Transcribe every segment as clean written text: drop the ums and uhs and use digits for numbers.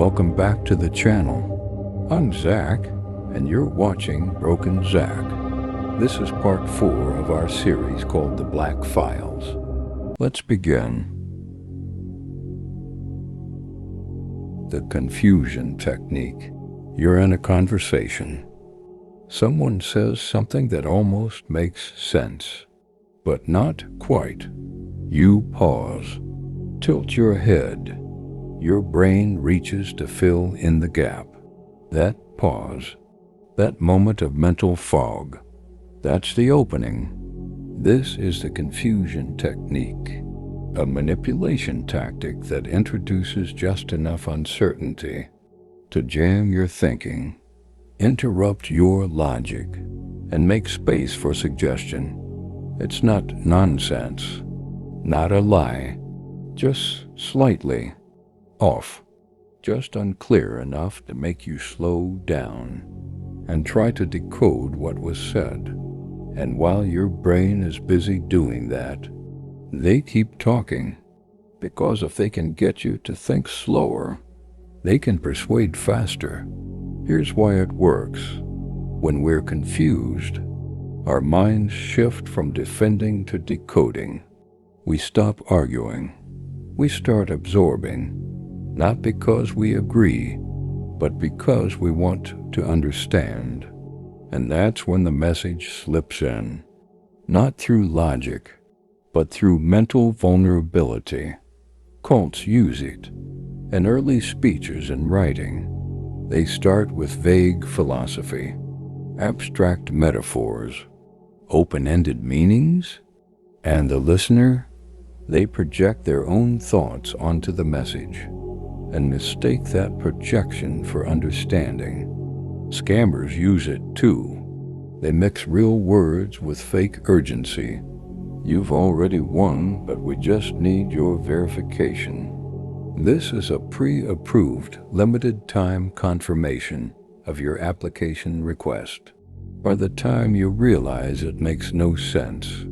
welcome back to the channel. I'm Zach, and you're watching Broken Zach. This is part 4 of our series called The Black Files. Let's begin. The confusion technique. You're in a conversation. Someone says something that almost makes sense, but not quite. You pause, tilt your head. Your brain reaches to fill in the gap. That pause, that moment of mental fog, that's the opening. This is the confusion technique, a manipulation tactic that introduces just enough uncertainty to jam your thinking, interrupt your logic, and make space for suggestion. It's not nonsense, not a lie, just slightly off, just unclear enough to make you slow down and try to decode what was said. And while your brain is busy doing that, they keep talking, because if they can get you to think slower, they can persuade faster. Here's why it works. When we're confused, our minds shift from defending to decoding. We stop arguing. We start absorbing. Not because we agree, but because we want to understand. And that's when the message slips in, not through logic, but through mental vulnerability. Cults use it. In early speeches and writing, they start with vague philosophy, abstract metaphors, open-ended meanings, and the listener, they project their own thoughts onto the message and mistake that projection for understanding. Scammers use it too. They mix real words with fake urgency. You've already won, but we just need your verification. This is a pre-approved, limited-time confirmation of your application request. By the time you realize it makes no sense,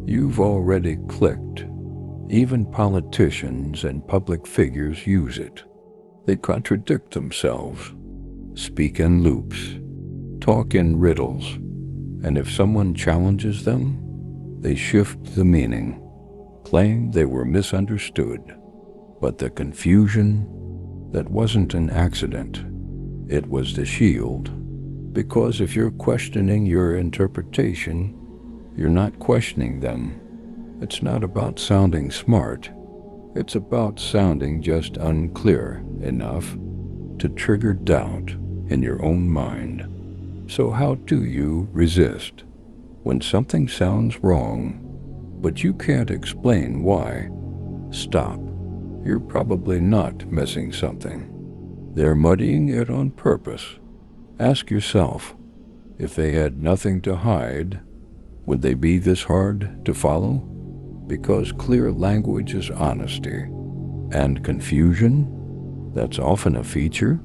you've already clicked. Even politicians and public figures use it. They contradict themselves, speak in loops, talk in riddles, and if someone challenges them, they shift the meaning, claim they were misunderstood. But the confusion, that wasn't an accident. It was the shield. Because if you're questioning your interpretation, you're not questioning them. It's not about sounding smart. It's about sounding just unclear enough to trigger doubt in your own mind. So how do you resist? When something sounds wrong, but you can't explain why, stop. You're probably not missing something. They're muddying it on purpose. Ask yourself, if they had nothing to hide, would they be this hard to follow? Because clear language is honesty, and confusion, that's often a feature,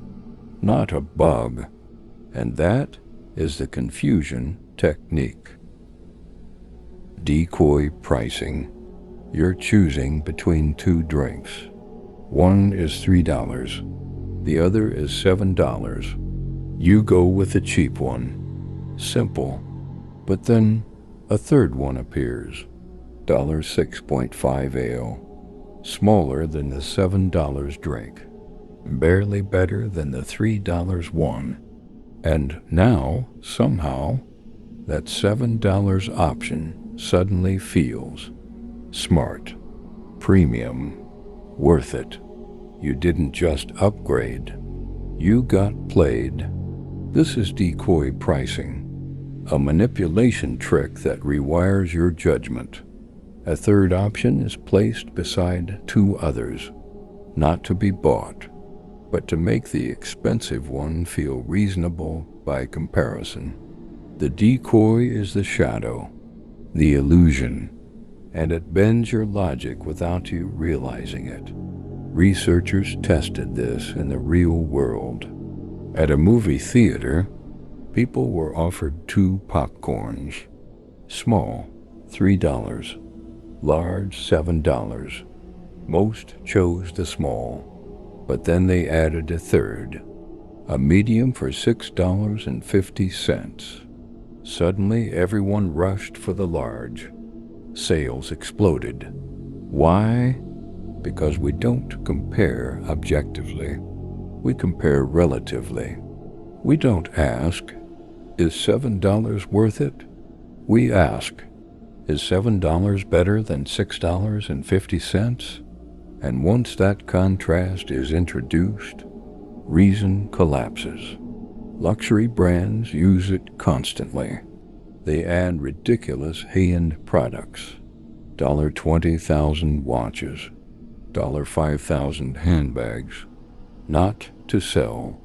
not a bug, and that is the confusion technique. Decoy pricing. You're choosing between 2 drinks. One is $3, the other is $7. You go with the cheap one. Simple. But then a third one appears. $6.5 ale, smaller than the $7 drink, barely better than the $3 one. And now, somehow, that $7 option suddenly feels smart, premium, worth it. You didn't just upgrade, you got played. This is decoy pricing, a manipulation trick that rewires your judgment. A third option is placed beside 2 others, not to be bought, but to make the expensive one feel reasonable by comparison. The decoy is the shadow, the illusion, and it bends your logic without you realizing it. Researchers tested this in the real world. At a movie theater, people were offered 2 popcorns, small, $3, large, $7. Most chose the small. But then they added a third, a medium for $6.50. Suddenly, everyone rushed for the large. Sales exploded. Why? Because we don't compare objectively. We compare relatively. We don't ask, is $7 worth it? We ask, is $7 better than $6.50? And once that contrast is introduced, reason collapses. Luxury brands use it constantly. They add ridiculous high-end products. $20,000 watches, $5,000 handbags, not to sell,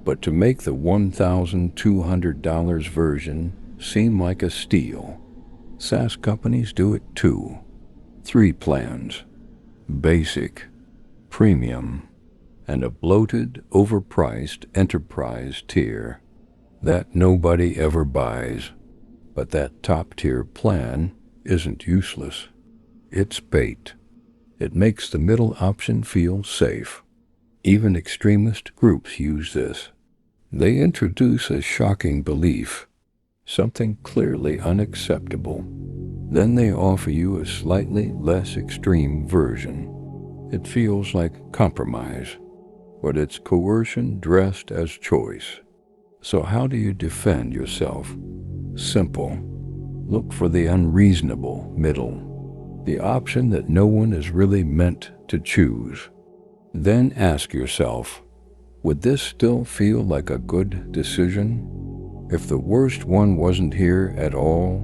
but to make the $1,200 version seem like a steal. SaaS companies do it too. 3 plans: basic, premium, and a bloated, overpriced enterprise tier that nobody ever buys. But that top-tier plan isn't useless. It's bait. It makes the middle option feel safe. Even extremist groups use this. They introduce a shocking belief, something clearly unacceptable. Then they offer you a slightly less extreme version. It feels like compromise, but it's coercion dressed as choice. So how do you defend yourself? Simple. Look for the unreasonable middle, the option that no one is really meant to choose. Then ask yourself, would this still feel like a good decision if the worst one wasn't here at all?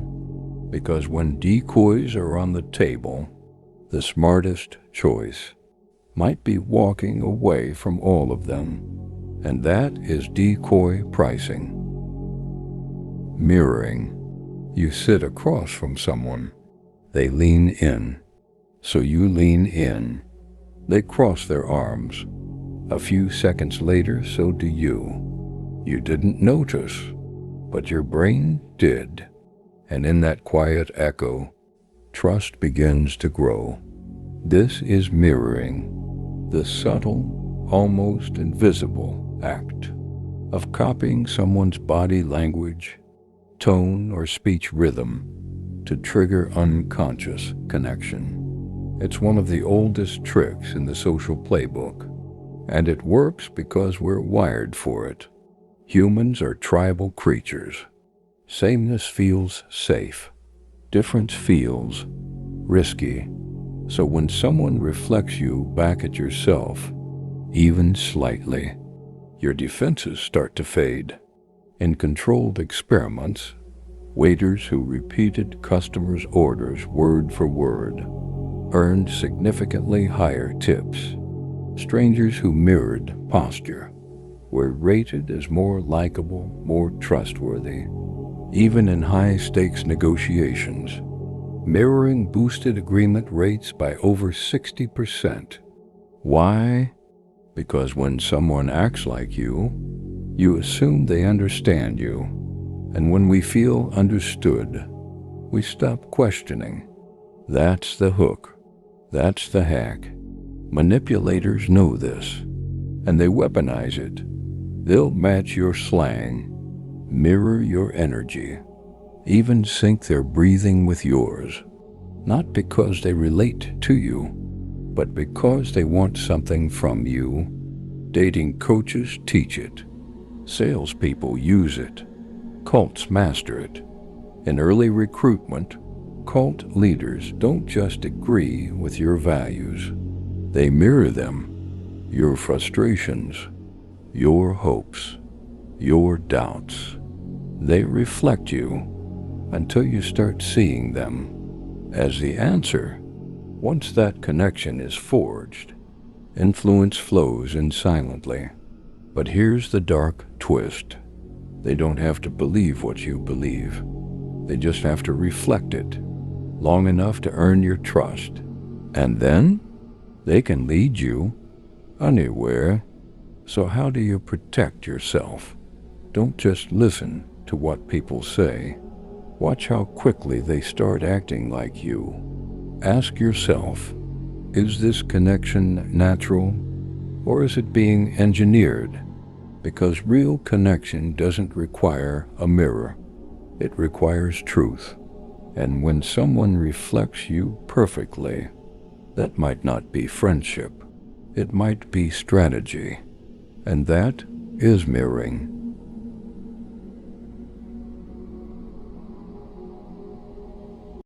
Because when decoys are on the table, the smartest choice might be walking away from all of them, and that is decoy pricing. Mirroring. You sit across from someone. They lean in. So you lean in. They cross their arms. A few seconds later, so do you. You didn't notice, but your brain did. And in that quiet echo, trust begins to grow. This is mirroring, the subtle, almost invisible act of copying someone's body language, tone, or speech rhythm to trigger unconscious connection. It's one of the oldest tricks in the social playbook, and it works because we're wired for it. Humans are tribal creatures. Sameness feels safe. Difference feels risky. So when someone reflects you back at yourself, even slightly, your defenses start to fade. In controlled experiments, waiters who repeated customers' orders word for word earned significantly higher tips. Strangers who mirrored posture were rated as more likable, more trustworthy. Even in high-stakes negotiations, mirroring boosted agreement rates by over 60%. Why? Because when someone acts like you assume they understand you. And when we feel understood, we stop questioning. That's the hook. That's the hack. Manipulators know this, and they weaponize it. They'll match your slang, mirror your energy, even sync their breathing with yours. Not because they relate to you, but because they want something from you. Dating coaches teach it. Salespeople use it. Cults master it. In early recruitment, cult leaders don't just agree with your values. They mirror them. Your frustrations, your hopes, your doubts. They reflect you until you start seeing them as the answer. Once that connection is forged, influence flows in silently. But here's the dark twist. They don't have to believe what you believe. They just have to reflect it long enough to earn your trust. And then they can lead you anywhere. So how do you protect yourself? Don't just listen to what people say. Watch how quickly they start acting like you. Ask yourself, is this connection natural, Or is it being engineered? Because real connection doesn't require a mirror. It requires truth. And when someone reflects you perfectly, that might not be friendship. It might be strategy. And that is mirroring.